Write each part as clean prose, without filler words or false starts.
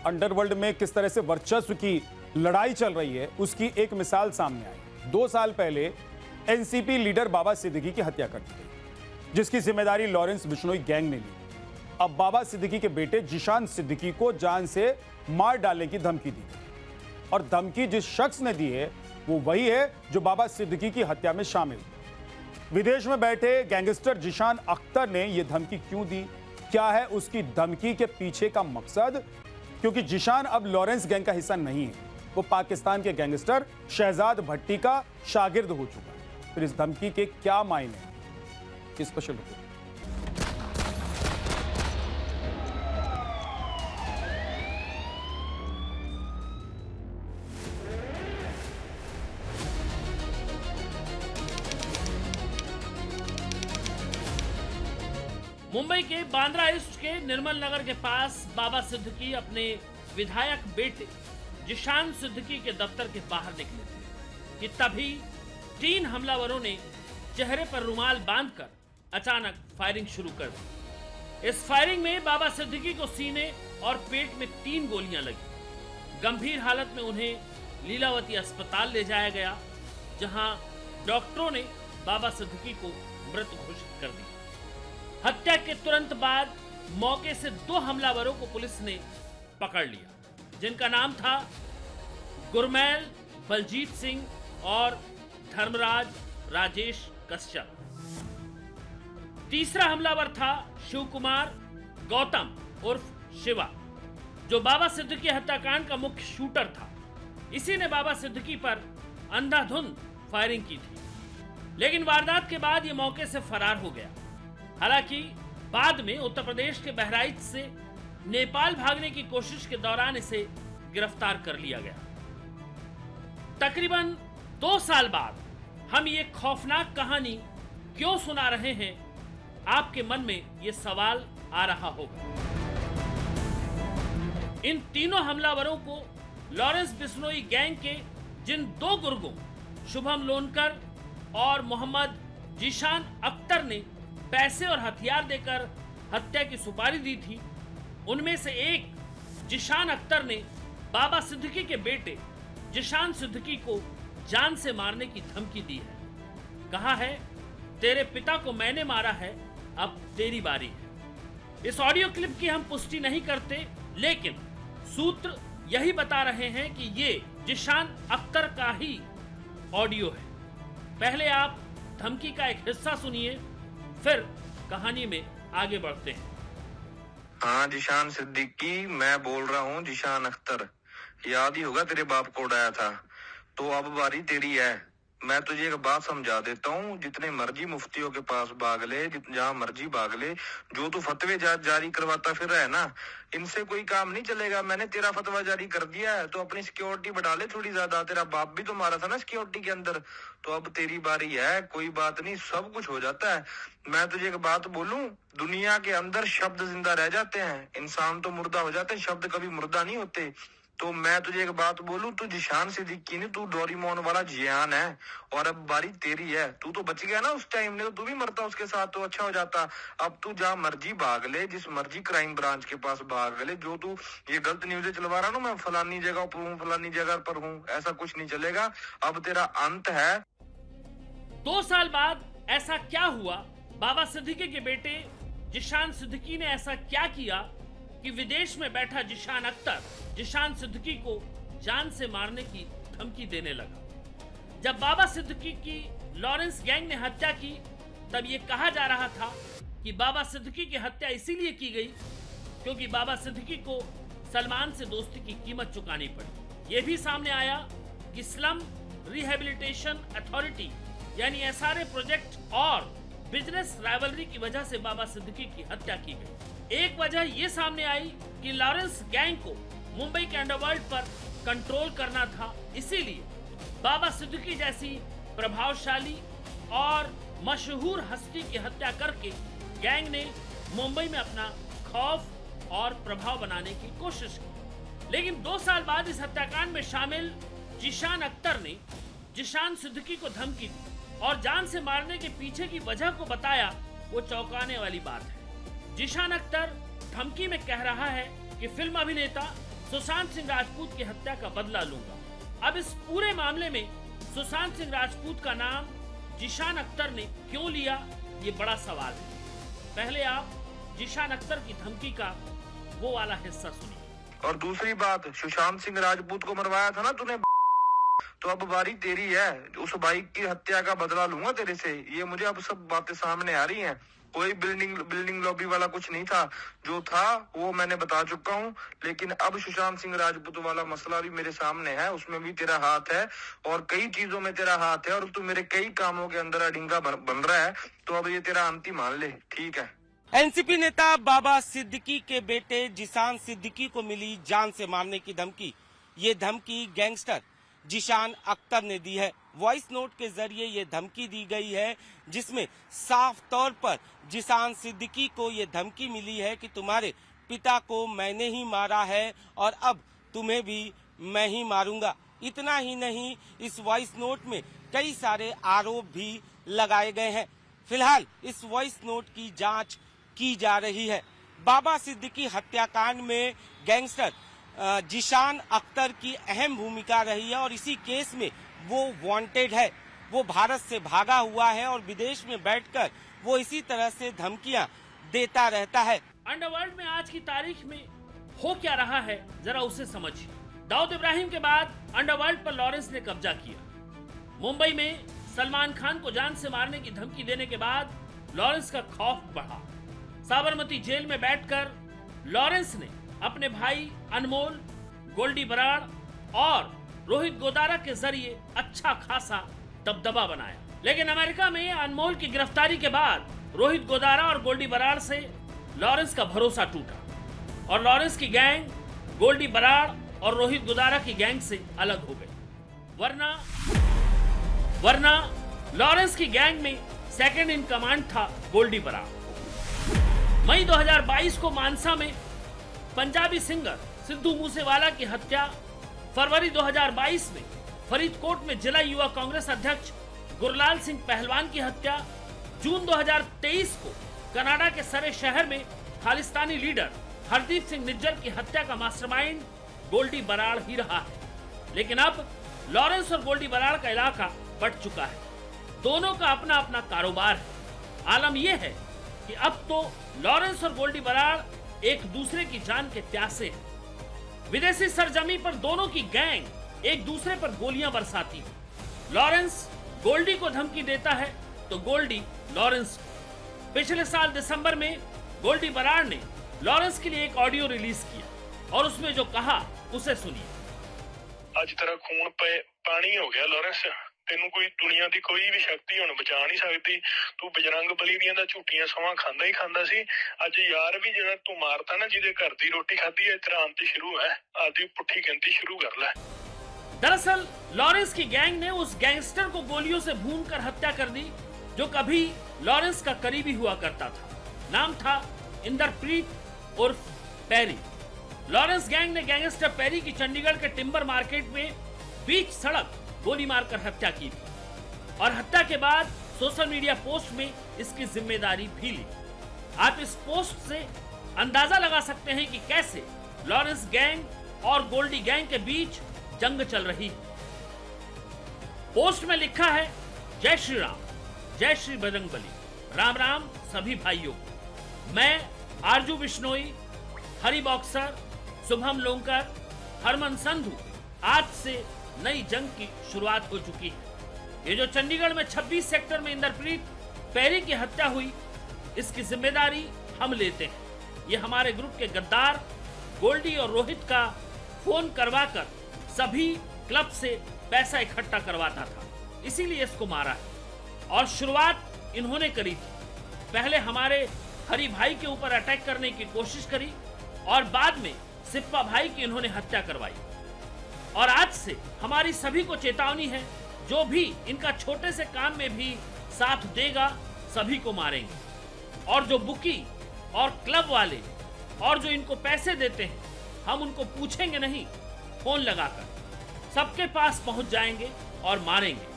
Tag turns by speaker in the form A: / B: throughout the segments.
A: Underworld में किस तरह से वर्चस्व की लड़ाई चल रही है उसकी एक मिसाल सामने आई। 2 साल पहले एनसीपी लीडर बाबा सिद्दीकी की हत्या कर दी गई, जिसकी जिम्मेदारी लॉरेंस बिश्नोई गैंग ने ली। अब बाबा सिद्दीकी के बेटे जिशान सिद्दीकी को जान से मार डालने की धमकी दी गई, और धमकी जिस शख्स ने दी है वो वही है जो बाबा सिद्दीकी की हत्या में शामिल था। विदेश में बैठे गैंगस्टर जिशान अख्तर ने यह धमकी क्यों दी, क्या है उसकी धमकी के पीछे का मकसद? क्योंकि जिशान अब लॉरेंस गैंग का हिस्सा नहीं है, वो पाकिस्तान के गैंगस्टर शहजाद भट्टी का शागिर्द हो चुका है। फिर इस धमकी के क्या मायने हैं? Special report.
B: मुंबई के बांद्रा ईस्ट के निर्मल नगर के पास बाबा सिद्दीकी अपने विधायक बेटे जिशान सिद्दीकी के दफ्तर के बाहर निकले थे कि तभी 3 हमलावरों ने चेहरे पर रुमाल बांधकर अचानक फायरिंग शुरू कर दी। इस फायरिंग में बाबा सिद्दीकी को सीने और पेट में 3 गोलियां लगी। गंभीर हालत में उन्हें लीलावती अस्पताल ले जाया गया, जहां डॉक्टरों ने बाबा सिद्दीकी को मृत घोषित कर दिया। हत्या के तुरंत बाद मौके से 2 हमलावरों को पुलिस ने पकड़ लिया, जिनका नाम था गुरमैल बलजीत सिंह और धर्मराज राजेश कश्यप। तीसरा हमलावर था शिव कुमार गौतम उर्फ शिवा, जो बाबा सिद्दीकी हत्याकांड का मुख्य शूटर था। इसी ने बाबा सिद्दीकी पर अंधाधुंध फायरिंग की थी, लेकिन वारदात के बाद यह मौके से फरार हो गया। हालांकि बाद में उत्तर प्रदेश के बहराइच से नेपाल भागने की कोशिश के दौरान इसे गिरफ्तार कर लिया गया। तकरीबन 2 साल बाद हम ये खौफनाक कहानी क्यों सुना रहे हैं, आपके मन में ये सवाल आ रहा होगा। इन तीनों हमलावरों को लॉरेंस बिश्नोई गैंग के जिन 2 गुर्गों शुभम लोनकर और मोहम्मद जिशान अख्तर ने पैसे और हथियार देकर हत्या की सुपारी दी थी, उनमें से एक जिशान अख्तर ने बाबा सिद्दीकी के बेटे जिशान सिद्दीकी को जान से मारने की धमकी दी है। कहा है, तेरे पिता को मैंने मारा है, अब तेरी बारी है। इस ऑडियो क्लिप की हम पुष्टि नहीं करते, लेकिन सूत्र यही बता रहे हैं कि ये जिशान अख्तर का ही ऑडियो है। पहले आप धमकी का एक हिस्सा सुनिए, फिर कहानी में आगे बढ़ते हैं।
C: हाँ, जिशान सिद्दीकी मैं बोल रहा हूँ। जिशान अख्तर, याद ही होगा तेरे बाप को उड़ाया था, तो अब बारी तेरी है। मैं तुझे एक बात समझा देता हूँ, जितने मर्जी मुफ्तियों के पास भाग ले, जहाँ मर्जी भाग ले, जो तू फतवे जारी करवाता फिर रहा है ना, इनसे कोई काम नहीं चलेगा। मैंने तेरा फतवा जारी कर दिया है, तो अपनी सिक्योरिटी बढ़ा ले थोड़ी ज्यादा। तेरा बाप भी तो मारा था ना सिक्योरिटी के अंदर, तो अब तेरी बारी है। कोई बात नहीं, सब कुछ हो जाता है। मैं तुझे एक बात बोलूं, दुनिया के अंदर शब्द जिंदा रह जाते हैं, इंसान तो मुर्दा हो जाते हैं, शब्द कभी मुर्दा नहीं होते। तो मैं तुझे एक बात बोलूं, तू जिशान सिद्दीकी नहीं, तू डोरेमोन वाला जियान है, और अब बारी तेरी है। तू तो बच गया ना उस टाइम, नहीं तो तू भी मरता उसके साथ, तो अच्छा हो जाता। अब तू जहाँ मर्जी भाग ले, जिस मर्जी क्राइम ब्रांच के पास भाग ले। जो तू ये गलत न्यूज़ चलवा रहा ना, मैं फलानी जगह पर हूँ, फलानी जगह पर हूँ, ऐसा कुछ नहीं चलेगा। अब तेरा अंत है।
B: 2 साल बाद ऐसा क्या हुआ? बाबा सिद्दीकी के बेटे जिशान सिद्दीकी ने ऐसा क्या किया कि विदेश में बैठा जिशान अख्तर जिशान सिद्दीकी को जान से मारने की धमकी देने लगा? जब बाबा सिद्दीकी की लॉरेंस गैंग ने हत्या की, तब यह कहा जा रहा था कि बाबा सिद्दीकी की हत्या इसीलिए की गई क्योंकि बाबा सिद्दीकी को सलमान से दोस्ती की कीमत चुकानी पड़ी। यह भी सामने आया कि स्लम रिहेबिलिटेशन अथॉरिटी यानी SRA प्रोजेक्ट और बिजनेस राइवलरी की वजह से बाबा सिद्दीकी की हत्या की गई। एक वजह यह सामने आई कि लॉरेंस गैंग को मुंबई के अंडरवर्ल्ड पर कंट्रोल करना था, इसीलिए बाबा सिद्दीकी जैसी प्रभावशाली और मशहूर हस्ती की हत्या करके गैंग ने मुंबई में अपना खौफ और प्रभाव बनाने की कोशिश की। लेकिन 2 साल बाद इस हत्याकांड में शामिल जिशान अख्तर ने जिशान सिद्दीकी को धमकी दी और जान से मारने के पीछे की वजह को बताया। वो चौंकाने वाली बात है। जिशान अख्तर धमकी में कह रहा है कि फिल्म अभिनेता सुशांत सिंह राजपूत की हत्या का बदला लूंगा। अब इस पूरे मामले में सुशांत सिंह राजपूत का नाम जिशान अख्तर ने क्यों लिया, ये बड़ा सवाल है। पहले आप जिशान अख्तर की धमकी का वो वाला हिस्सा सुनिए।
C: और दूसरी बात, सुशांत सिंह राजपूत को मरवाया था ना तूने, तो अब बारी तेरी है। उस भाई की हत्या का बदला लूंगा तेरे से। ये मुझे अब सब बातें सामने आ रही हैं। कोई बिल्डिंग लॉबी वाला कुछ नहीं था, जो था वो मैंने बता चुका हूँ। लेकिन अब सुशांत सिंह राजपूत वाला मसला भी मेरे सामने है, उसमें भी तेरा हाथ है और कई चीजों में तेरा हाथ है, और तू मेरे कई कामों के अंदर अडिंगा बन रहा है। तो अब ये तेरा अंतिम मान ले, ठीक है।
D: एनसीपी नेता बाबा सिद्दीकी के बेटे जिशान सिद्दीकी को मिली जान से मारने की धमकी। ये धमकी गैंगस्टर जिशान अख्तर ने दी है। वॉइस नोट के जरिए ये धमकी दी गई है, जिसमें साफ तौर पर जिशान सिद्दीकी को ये धमकी मिली है कि तुम्हारे पिता को मैंने ही मारा है और अब तुम्हें भी मैं ही मारूंगा। इतना ही नहीं, इस वॉइस नोट में कई सारे आरोप भी लगाए गए हैं। फिलहाल इस वॉइस नोट की जांच की जा रही है। बाबा सिद्दीकी हत्याकांड में गैंगस्टर जिशान अख्तर की अहम भूमिका रही है और इसी केस में वो वांटेड है। वो भारत से भागा हुआ है और विदेश में बैठकर वो इसी तरह से धमकियां देता रहता है।
B: अंडरवर्ल्ड में आज की तारीख में हो क्या रहा है, जरा उसे समझिए। दाऊद इब्राहिम के बाद अंडरवर्ल्ड पर लॉरेंस ने कब्जा किया। मुंबई में सलमान खान को जान से मारने की धमकी देने के बाद लॉरेंस का खौफ बढ़ा। साबरमती जेल में बैठकर लॉरेंस ने अपने भाई अनमोल, गोल्डी बराड़ और रोहित गोदारा के जरिए अच्छा खासा दबदबा बनाया। लेकिन अमेरिका में अनमोल की गिरफ्तारी के बाद रोहित गोदारा और गोल्डी बराड़ से लॉरेंस का भरोसा टूटा और लॉरेंस की गैंग गोल्डी बराड़ और रोहित गोदारा की गैंग से अलग हो गई। वरना लॉरेंस की गैंग में सेकंड इन कमांड था गोल्डी बराड़। मई 2022 को मानसा में पंजाबी सिंगर सिद्धू मूसेवाला की हत्या, फरवरी 2022 में फरीदकोट में जिला युवा कांग्रेस अध्यक्ष गुरलाल सिंह पहलवान की हत्या, जून 2023 को कनाडा के सरे शहर में खालिस्तानी लीडर हरदीप सिंह निज्जर की हत्या का मास्टरमाइंड गोल्डी बराड़ ही रहा है। लेकिन अब लॉरेंस और गोल्डी बराड़ का इलाका बट चुका है। दोनों का अपना अपना कारोबार है। आलम यह है कि अब तो लॉरेंस और गोल्डी बराड़ एक दूसरे की जान के प्यासे हैं। विदेशी सरजमी पर दोनों की गैंग एक दूसरे पर गोलियां बरसाती है। लॉरेंस गोल्डी को धमकी देता है तो गोल्डी लॉरेंस को। पिछले साल दिसंबर में गोल्डी बराड़ ने लॉरेंस के लिए एक ऑडियो रिलीज किया और उसमें जो कहा उसे सुनिए।
E: आज तेरा खून पे पानी हो गया लॉरेंस, तेनू कोई दुनिया की कोई भी शक्ति हुण बचा नहीं सकती। तू बजरंग बली दियां दा झूठियां सवां खांदा ही खांदा सी। अज यार भी जेड़ा तू मारता ना, जिहदे घर दी रोटी खाधी है, तेरा अंत शुरू है। आदि पुट्ठी गिनती शुरू कर ले।
B: दरअसल लॉरेंस की गैंग ने उस गैंगस्टर को गोलियों से भूनकर हत्या कर दी जो कभी लॉरेंस का करीबी हुआ करता था। नाम था इंदरप्रीत उर्फ पैरी। लॉरेंस गैंग ने गैंगस्टर पैरी की चंडीगढ़ के टिम्बर मार्केट में बीच सड़क गोली मारकर हत्या की थी और हत्या के बाद सोशल मीडिया पोस्ट में इसकी जिम्मेदारी भी ली। आप इस पोस्ट से अंदाजा लगा सकते हैं कि कैसे लॉरेंस गैंग और गोल्डी गैंग के बीच जंग चल रही है। पोस्ट में लिखा है, जय श्री राम, जय श्री बजरंगबली, राम राम सभी भाइयों को। मैं आरजू बिश्नोई, हरी बॉक्सर, शुभम लोंकर, हरमन संधू, आज से नई जंग की शुरुआत हो चुकी है। ये जो चंडीगढ़ में 26 सेक्टर में इंदरप्रीत पैरी की हत्या हुई, इसकी जिम्मेदारी हम लेते हैं। ये हमारे ग्रुप के गद्दार गोल्डी और रोहित का फोन करवाकर सभी क्लब से पैसा इकट्ठा करवाता था, इसीलिए इसको मारा है। और शुरुआत इन्होंने करी थी। पहले हमारे हरी भाई के ऊपर अटैक करने की कोशिश करी और बाद में सिप्पा भाई की इन्होंने हत्या करवाई। और आज से हमारी सभी को चेतावनी है, जो भी इनका छोटे से काम में भी साथ देगा सभी को मारेंगे। और जो बुकी और क्लब वाले और जो इनको पैसे देते हैं, हम उनको पूछेंगे नहीं, फोन लगाकर सबके पास पहुंच जाएंगे और मारेंगे।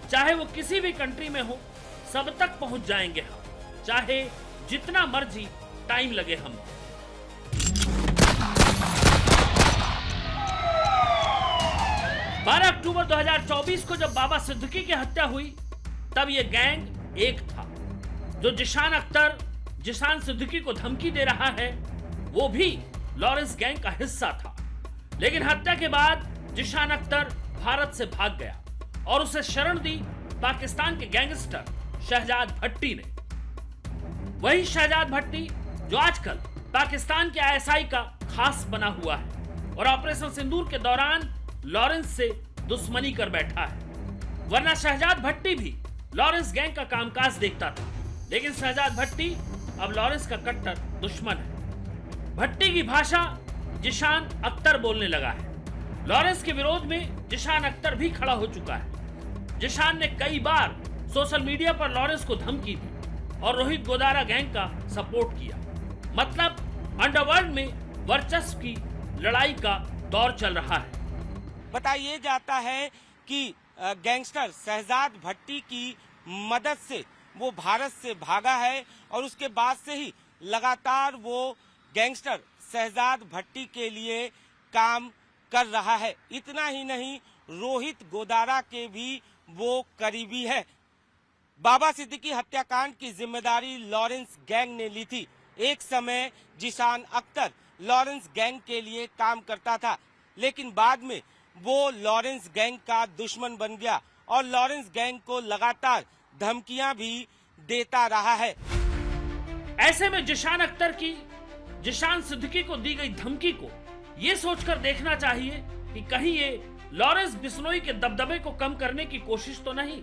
B: चाहे वो किसी भी कंट्री में हो, सब तक पहुंच जाएंगे हम, चाहे जितना मर्जी टाइम लगे हम। 12 अक्टूबर 2024 को जब बाबा सिद्दीकी की हत्या हुई तब यह गैंग एक था। जो जिशान अख्तर जिशान सिद्दीकी को धमकी दे रहा है वो भी लॉरेंस गैंग का हिस्सा था। लेकिन हत्या के बाद जिशान अख्तर भारत से भाग गया और उसे शरण दी पाकिस्तान के गैंगस्टर शहजाद भट्टी ने। वही शहजाद भट्टी जो आजकल पाकिस्तान के आईएसआई का खास बना हुआ है और ऑपरेशन सिंदूर के दौरान लॉरेंस से दुश्मनी कर बैठा है। वरना शहजाद भट्टी भी लॉरेंस गैंग का कामकाज देखता था, लेकिन शहजाद भट्टी अब लॉरेंस का कट्टर दुश्मन है। भट्टी की भाषा जिशान अख्तर बोलने लगा है। लॉरेंस के विरोध में जिशान अख्तर भी खड़ा हो चुका है। जिशान ने कई बार सोशल मीडिया पर लॉरेंस को धमकी दी और रोहित गोदारा गैंग का सपोर्ट किया। मतलब अंडरवर्ल्ड में वर्चस्व की लड़ाई का दौर चल रहा है।
D: बताइए जाता है कि गैंगस्टर शहजाद भट्टी की मदद से वो भारत से भागा है और उसके बाद से ही लगातार वो गैंगस्टर शहजाद भट्टी के लिए काम कर रहा है। इतना ही नहीं, रोहित गोदारा के भी वो करीबी है। बाबा सिद्दीकी हत्याकांड की जिम्मेदारी लॉरेंस गैंग ने ली थी। एक समय जिशान अख्तर लॉरेंस गैंग के लिए काम करता था, लेकिन बाद में वो लॉरेंस गैंग का दुश्मन बन गया और लॉरेंस गैंग को लगातार धमकियां भी देता रहा है।
B: ऐसे में जिशान अख्तर की जिशान सिद्दीकी को दी गई धमकी को ये सोचकर देखना चाहिए कि कहीं ये लॉरेंस बिश्नोई के दबदबे को कम करने की कोशिश तो नहीं,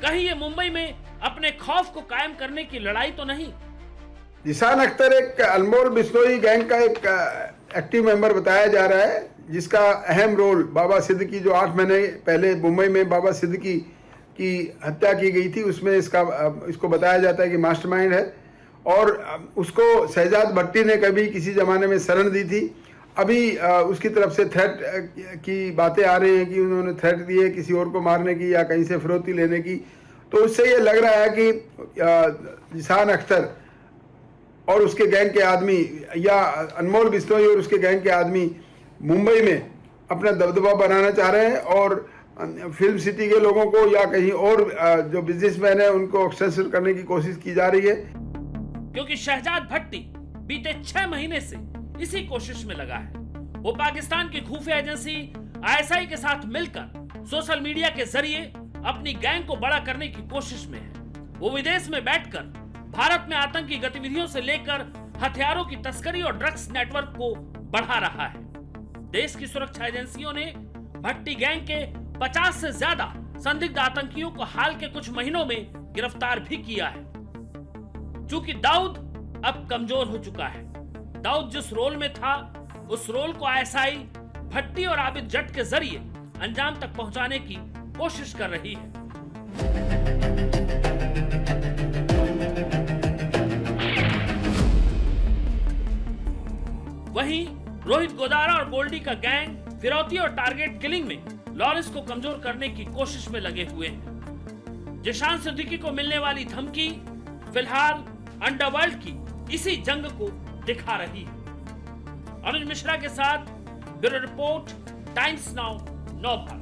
B: कहीं ये मुंबई में अपने खौफ को कायम करने की लड़ाई तो नहीं।
F: जिशान अख्तर एक अनमोल बिश्नोई गैंग का एक एक्टिव मेंबर बताया जा रहा है, जिसका अहम रोल बाबा सिद्दीकी जो 8 महीने पहले मुंबई में बाबा सिद्दीकी की हत्या की गई थी उसमें इसको बताया जाता है कि मास्टरमाइंड है। और उसको शहजाद भट्टी ने कभी किसी जमाने में शरण दी थी। अभी उसकी तरफ से थ्रेट की बातें आ रही हैं कि उन्होंने थ्रेट दिए किसी और को मारने की या कहीं से फिरौती लेने की। तो उससे ये लग रहा है कि जिशान अख्तर और उसके गैंग के आदमी या अनमोल बिश्नोई और उसके गैंग के आदमी मुंबई में अपना दबदबा बनाना चाह रहे हैं और फिल्म सिटी के लोगों को या कहीं और जो बिजनेसमैन है उनको एक्सटेंशन करने की कोशिश की जा रही है।
B: क्योंकि शहजाद भट्टी बीते 6 महीने से इसी कोशिश में लगा है। वो पाकिस्तान की खुफिया एजेंसी आईएसआई के साथ मिलकर सोशल मीडिया के जरिए अपनी गैंग को बड़ा करने की कोशिश में है। वो विदेश में बैठकर भारत में आतंकी गतिविधियों से लेकर हथियारों की तस्करी और ड्रग्स नेटवर्क को बढ़ा रहा है। देश की सुरक्षा एजेंसियों ने भट्टी गैंग के 50 से ज्यादा संदिग्ध आतंकियों को हाल के कुछ महीनों में गिरफ्तार भी किया है। चूंकि दाऊद अब कमजोर हो चुका है, दाऊद जिस रोल में था उस रोल को आईएसआई भट्टी और आबिद जट के जरिए अंजाम तक पहुंचाने की कोशिश कर रही है। वहीं रोहित गोदारा और गोल्डी का गैंग फिरौती और टारगेट किलिंग में लॉरेंस को कमजोर करने की कोशिश में लगे हुए हैं। जिशान सिद्दीकी को मिलने वाली धमकी फिलहाल अंडरवर्ल्ड की इसी जंग को दिखा रही है। अनुज मिश्रा के साथ ब्यूरो रिपोर्ट, टाइम्स नाउ, नौ भारत।